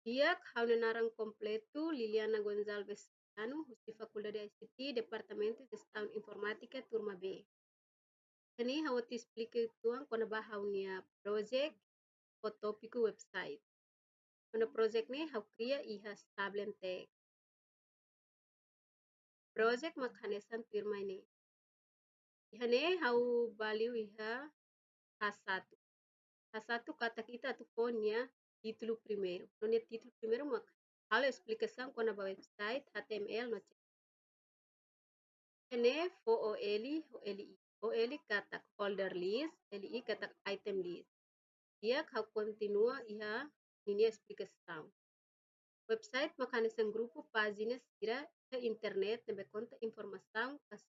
Iak Haunenarang completo Liliana Gonzalez Anu, di Faculdade de ICT, Departamento de Gestão Informática, turma B. Kani hau te explique tuang kona ba haunia project o tópico website. Kona project ni hau cria iha Tabletek. Project makanesan firma ini. Iha ne hau baliu iha H1. H1 kata kita tu fonia título primeiro. Nonia título primeiro mak halo explicação kona ba website HTML no Ene fo o eli li. O eli katak folder list, li katak item list. Ia kau continua iha ini explicação. Website makanesan grupo páginas ira ke internet nebe conta informação kas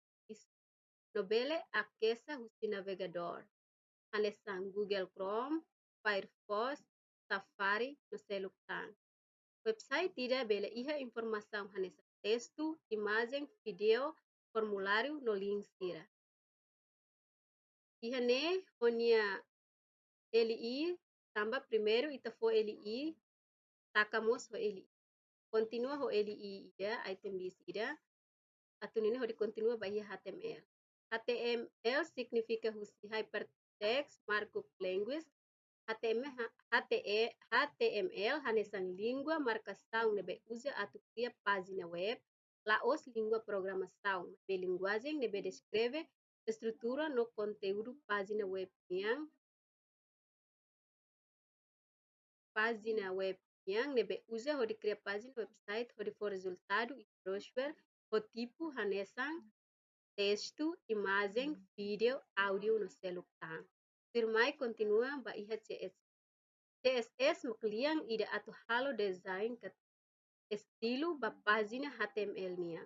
nobele akesa husi navegador. Hanesan Google Chrome, Firefox, Safari no seluktan. Website tidak bele iha informação hanesan texto, imagem, video, formulário no link ira. Iha ne honia LI tambah primeiro ita fo LI takamos ho LI. Continua ho LI ida item list ida. Atun ini ho di continua bahia HTML. HTML significa husi hypertext markup language. HTML hanesan língua marcação nebe usa atu cria página web. Laos língua programação nebe linguagem nebe descreve estrutura no conteúdo página web yang nebe usa ho di cria página website ho di for resultado e brochure ho tipo hanesan texto, imagem, vídeo, áudio no celular. Firmai continua ba iha CSS makliang ida atu halo design ke estilo ba página HTML nia.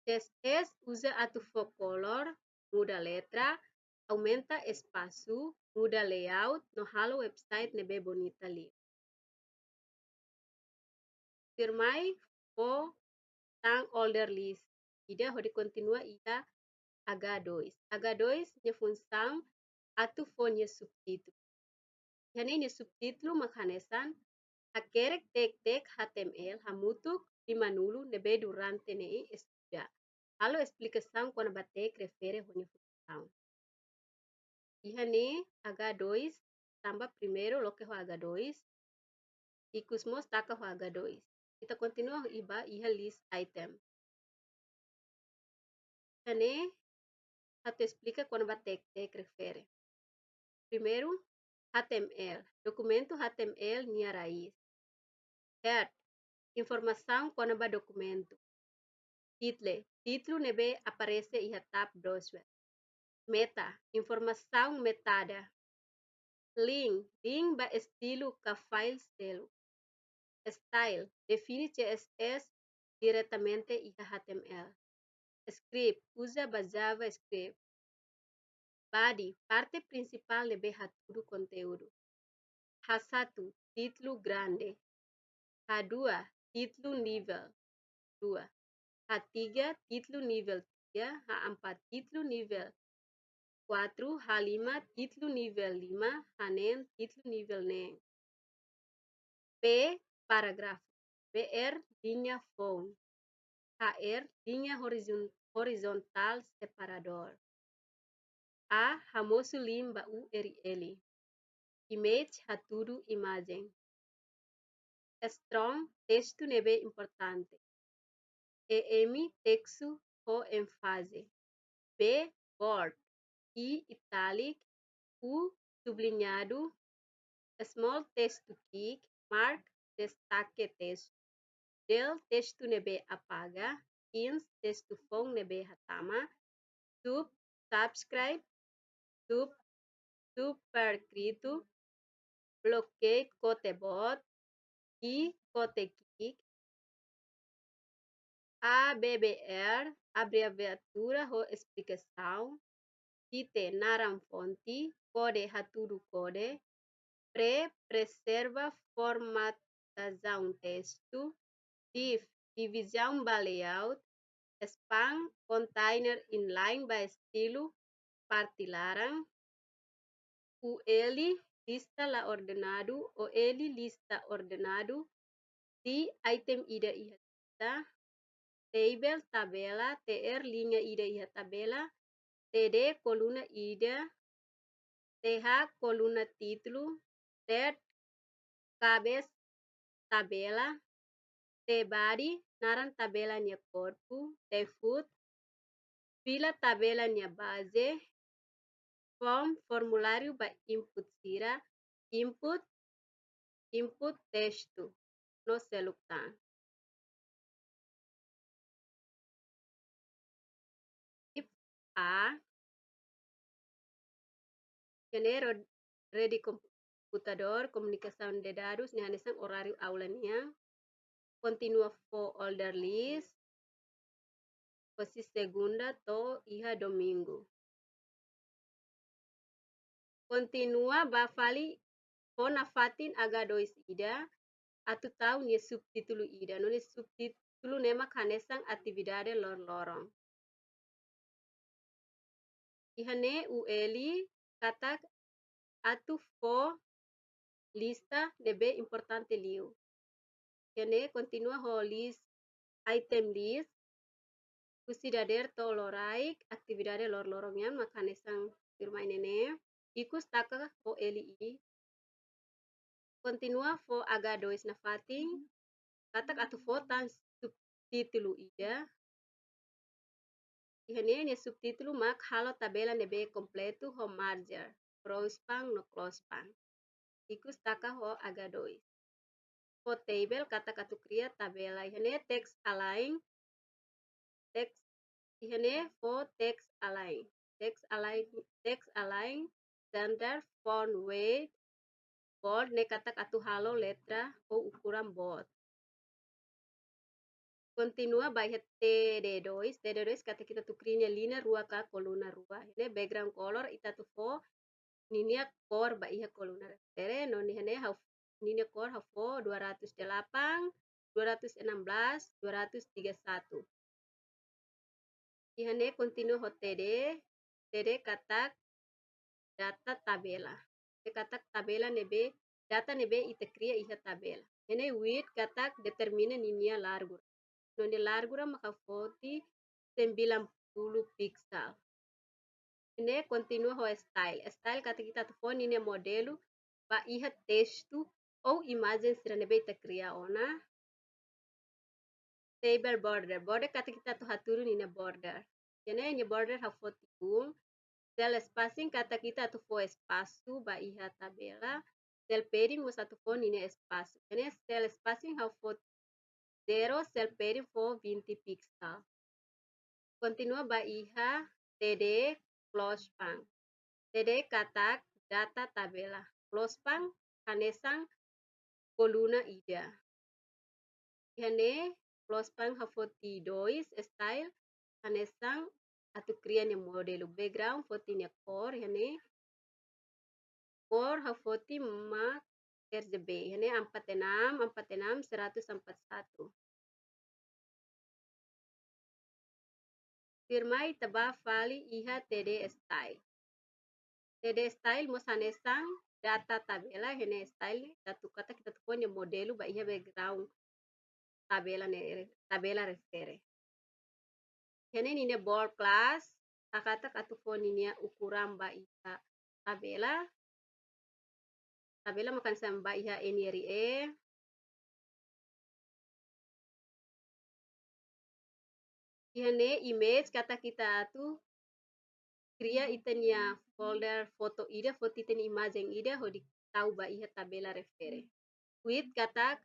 CSS usa atu font color, muda letra, aumenta espaço, muda layout no halo website nebe bonita li. Firmai fo tang older list. Ida ho di continua ida H2. H2 nya função atu fonya subtítulo. Yani nya subtítulo makanesan hakerek tek HTML hamutuk dimanulu nebe durante nei estuda. Halo explicação quando batek refere honya função. Iha ne H2 tambah primeiro loke ho H2 ikusmos taka ho H2. Kita continua ho iba iha list item. Tane hatu explica quando batek refere. Primeiro HTML, documento HTML nia raiz. Head, informação quando ba documento. Título nebe aparece iha tab browser. Meta, informação metada. Link ba estilo ka file selo. Style, define CSS diretamente iha HTML. Script, usa ba JavaScript. Body, parte principal nebe haturu conteúdo. H1, título grande. H2, título nível 2. H3, título nível 3. H4, título nível 4. H5, título nível 5. H6, título nível 6. P, parágrafo. BR, linha font. HR, linha horizontal separador. A, hamosu limba URL. Image, haturu imagem. Strong, texto nebe importante. EM, texto com ênfase. B, bold. I, italic. U, sublinhado. Small texto kick. Mark, destaque texto. Del, texto nebe apaga. Ins, texto font nebe hatama. Sub, subscribe. Sub, superscrito. Bloqueio, kote bot. I, kote kick. ABBR, abreviatura ou explicação. Tite, naram fonte, code, haturu code. Preserva, formatação texto. Div, divisão by layout. Span, container inline by estilo. Partilaran. UL, lista la ordenado o eli lista ordenado di item ida iha lista, table tabela, tr linha ida iha tabela, td coluna ida, th coluna título, ted cabeça tabela, t-body naran tabela nia corpo, t-foot fila tabela nia base, form formulário ba input sira, input texto no seluktan. If a genero rede computador comunicação de dados nesse horário aula nia, continua for older list, fosse segunda to iha domingo. Continua ba fali pona fatin H2 ida, atu tahu nia subtítulo ida, no nia subtítulo nema kanesang atividade lor-lorong. Ihane ueli kata atu fo lista nebe importante liu. Ihane continua ho list item list considerar toloraik atividade lor-lorong yan makanesang firma inene. Ikus taka ho eli continua fo H2 na fating katak atu fo tan subtítulo ida. Ihane nia subtítulo mak halo tabela nebe completo ho marger, crosspan no clospan. Ikus taka ho H2. For table kata katu kriya tabela ihane text align, text ihane for text align standard font weight bold ne kata katu halo letra o ukuran bold. Continua by TD2 kata kita tukrinya lina rua ka koluna rua. Ini background color ita tu fo ninia core ba iha koluna refere no nihane hau ninia core hau fo 208, 216, 231. Ihane continua ho TD katak data tabela. Katak tabela nebe data nebe ita kriya iha tabela. Ini width katak determina ninia largo. Noni largura maka foti 90 pixel. Ini continua ho style. Style kata kita tu fone ini modelo ba iha texto ou imagem sira nebe ita kriya ona. Table border. Border kata kita tu haturu ini border. Ini border ha foti kung. Cell spacing kata kita tu fo espaço ba iha tabela. Cell padding mo satu fone ini espaço. Ini cell spacing ha foti 0, cell padding for 20 pixel. Continua ba iha TD clospan. TD katak data tabela. Clospan kanesang coluna ida. Ihane clospan hafoti 2 style kanesang atu kriya ni modelo background foti ni core ihane core hafoti mak RGB ihane 46 141. Firmai taba fali iha TD style. TD style mo sanesang data tabela hene style datu kata kita tu punya modelo ba iha background tabela refere. Hene nini bold class takata katu phone nini ukuran ba iha tabela makan samba iha enieri ihane image kata kita tu kriya itania folder foto ida foto itani imagem ida hodi tahu ba iha tabela refere. Width kata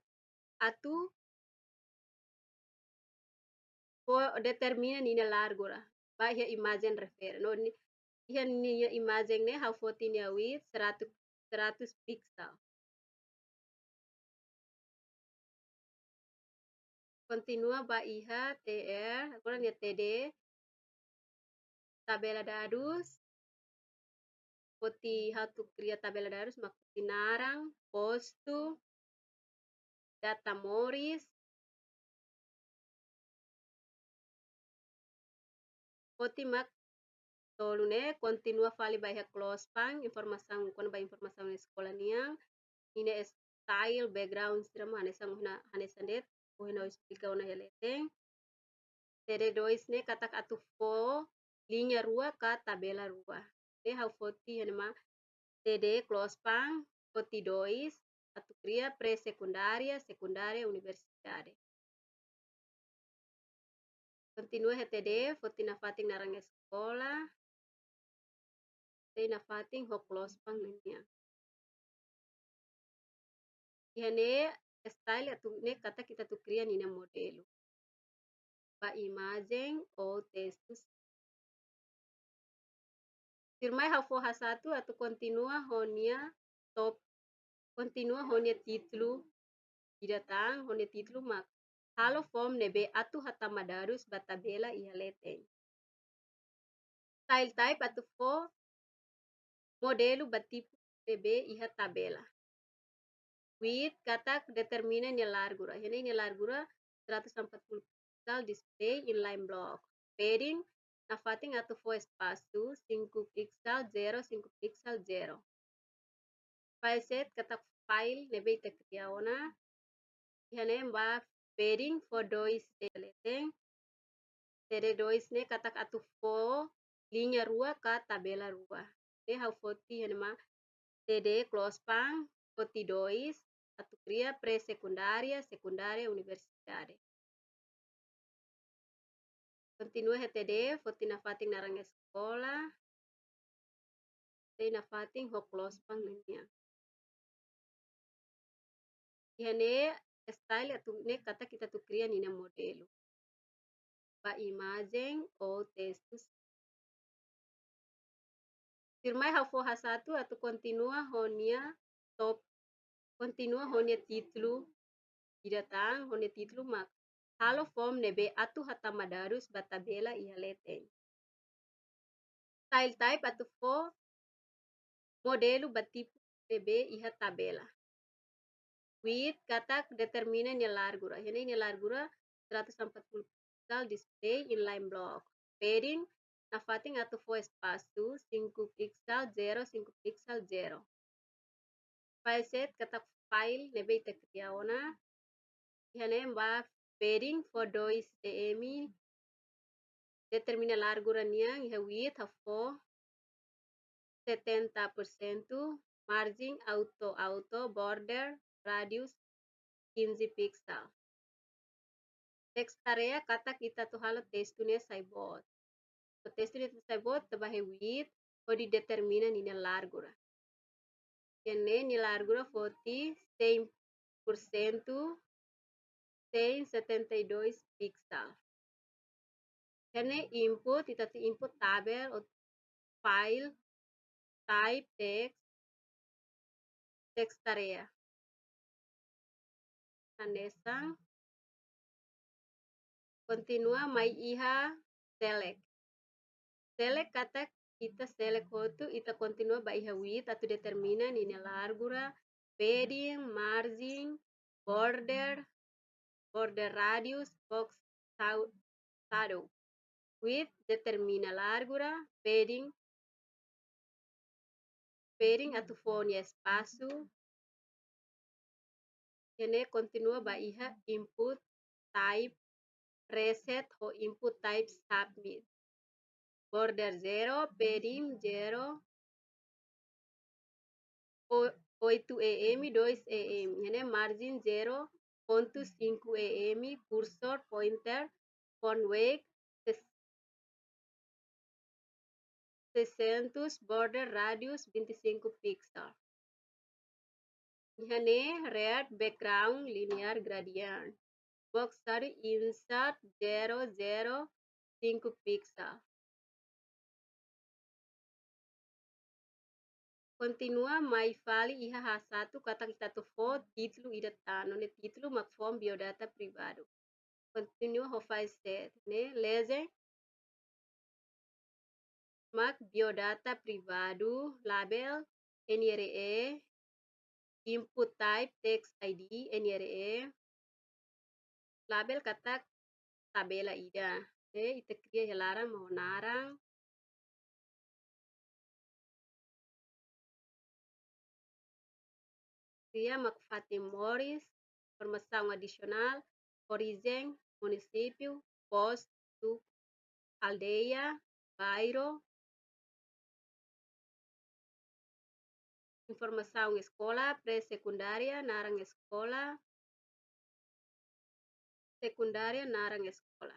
atu determina nina largura ba iha imagem refere no iha niya imagem ne how foto niya width 100 pixel. Continua ba iha TR agora niya TD tabela dados poti how to create tabela dados makuti narang posto data moris poti mak tolu ne continua fali baia close pang informação quando vai informação na escola niang ine style background sirama hanesang hanesandet uhina explica una heleteng TD2 ne katak atu fo linha rua ka tabela rua ne hau foti hanema TD close pang foti 2 atu cria pré-secundária, secundária, universidade. Continua HTD, foti na fating narang escola, tei na fating ho close pang linya. Ihane style atu ne kata kita tu cria nina modelo. Ba imagem ou textos. Firmai hafo hasatu atu continua honia top continua honia título idatang honia título mak halo form nebe atu hatamadarus batabela ihaleten. Style type atu fo modelo batipu nebe iha tabela. Width katak determina nya largura. Hene nya largura 140 pixel display inline block. Padding na fating atu fo espaço 5 pixel 0 5 pixel 0. File set katak file nebe ita kriaona. Hene mba padding for 2 leteng. TD2 ne katak atu fo linha rua ka tabela rua. Ne hau foti hene ma TD close pang foti 2 atu cria pré-secundária, secundária, universidade. Continua HTD, foti na fating narang escola, tei na fating ho close pang linya. Ihane style atu ne kata kita tu cria nina modelo. Ba imagem ou textos. Firmai hafo hasatu atu continua honia top continua honia título idatang honia título mak halo form nebe atu hatamadarus batabela ihaleten. Style type atu fo modelo batipu nebe iha tabela. Width katak determina nya largura. Hene nya largura 140 pixel display inline block. Padding na fating atu fo espaço 5 pixel 0 5 pixel 0. File set katak file nebe ita kriaona. Hene mba padding for 2 cm determina largura niang iha width hafo 70%, margin auto border radius 15 pixel. Text area kata kita tu halo textune saibot. So textune tu saibot tabahe width o di determina nina largura. Yene ni largura 40 100% tem 72 pixel. Yene input kita tu input tabel o file type text area. Andesang continua mai iha select. Select kata kita select hotu ita continua ba iha width atu determina nina largura, padding, margin, border radius, box shadow. Width determina largura, padding atu fonia espaço. Hene continua ba iha input type reset ho input type submit. Border 0, padding 0, 8 em, 2 em. Hene margin 0.5 em, cursor pointer, font weight 600, border radius 25 pixel. Hene red background linear gradient. Box tadi insert 005 pixel. Continua mai fali iha hasatu kata kita tu fo título idatano ne título mak form biodata privado. Continua ho file set ne legend mak biodata privado label NRE input type text ID NRE label kata tabela ida ita cria helarang mau narang Cria mak Fatim Morris, informação adicional, origem, município, posto, aldeia, bairro, informação escola, pré-secundária, narang escola, secundária, narang escola.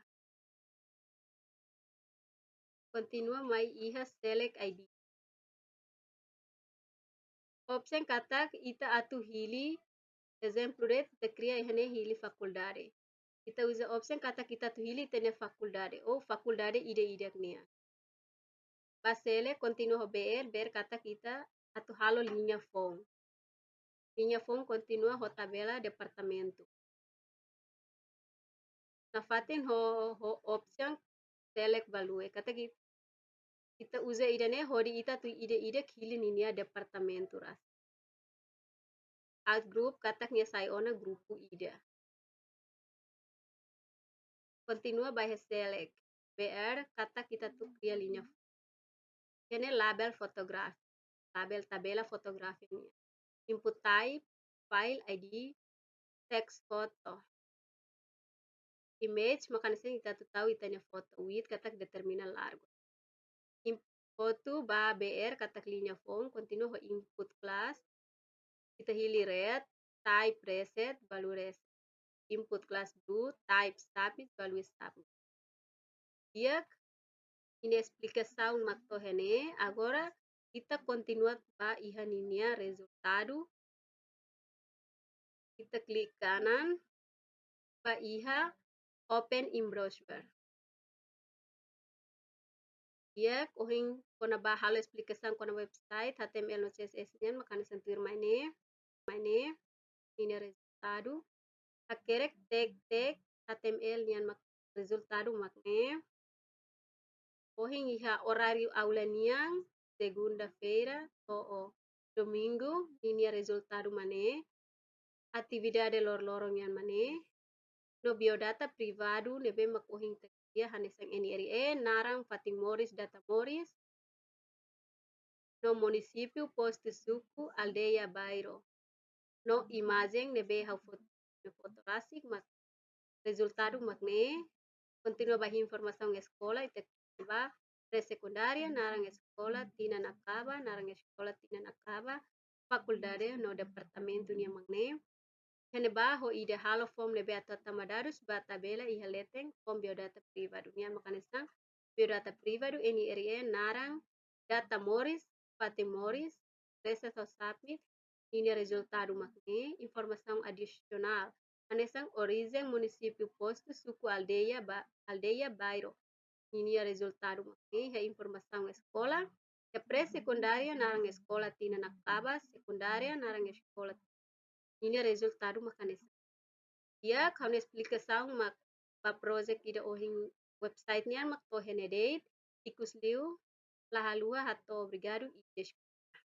Continua mai iha select ID. Option katak ita atu hili, exemplo det te cria ihane hili faculdade. Kita usa option kata kita tu hili tene faculdade ou faculdade ide nia. Basele continua ber kata kita atu halo linha phone. Linha phone continua ho tabela departamento. Na fatin ho option select value kata kita usa idane hodi ita tu ide kili ninia departamento ras. Alt group kata nia sai ona grupo ida. Continua by select. BR kata kita tu cria linha. Ini label fotografi. Label tabela fotografi nia. Input type, file ID, text foto. Image, makanya kita tahu itanya foto. Width katak determina largo. Foto ba BR katak linha phone, continue ho input class. Kita hili red, type reset, value reset. Input class blue, type submit, value submit. Diak, ini explicação makto hene. Agora, kita continua ba iha ninia resultado. Kita klik kanan, ba iha open in browser. Ya, kohing kona ba halo explicação kona website HTML no CSS nian makana sentir maine ini resultado. Akerek tag HTML nian mak resultado makne. Kohing iha horário aula niang segunda-feira o domingo ini resultado mane. Atividade lor-lorong nian mane. No biodata privado nebe makohing tekia hanesang NRE narang Fatim Morris data Morris. No município posto suku aldeia bairro. No imagem nebe hau foto rasik mak resultado makne. Continua bah informação escola ite ba pré-secundária narang escola tina nakaba narang escola tina nakaba faculdade no departamento nia makne. Hene baho ide halo form lebe atau tamadarus ba tabela iha leteng form biodata privado nia makanisang biodata privado NRE narang data Morris Fatim Morris reset atau submit ini resultado makne informação adicional anesang origem município posto suku aldeia bairro ini resultado makne ha informação escola ya pré-secundária narang escola tina nakaba secundária narang escola ini resultado makanesa. Ya, kami explicação mak pa project ida ohing website nian mak to henedate ikus liu lahalua hato obrigado e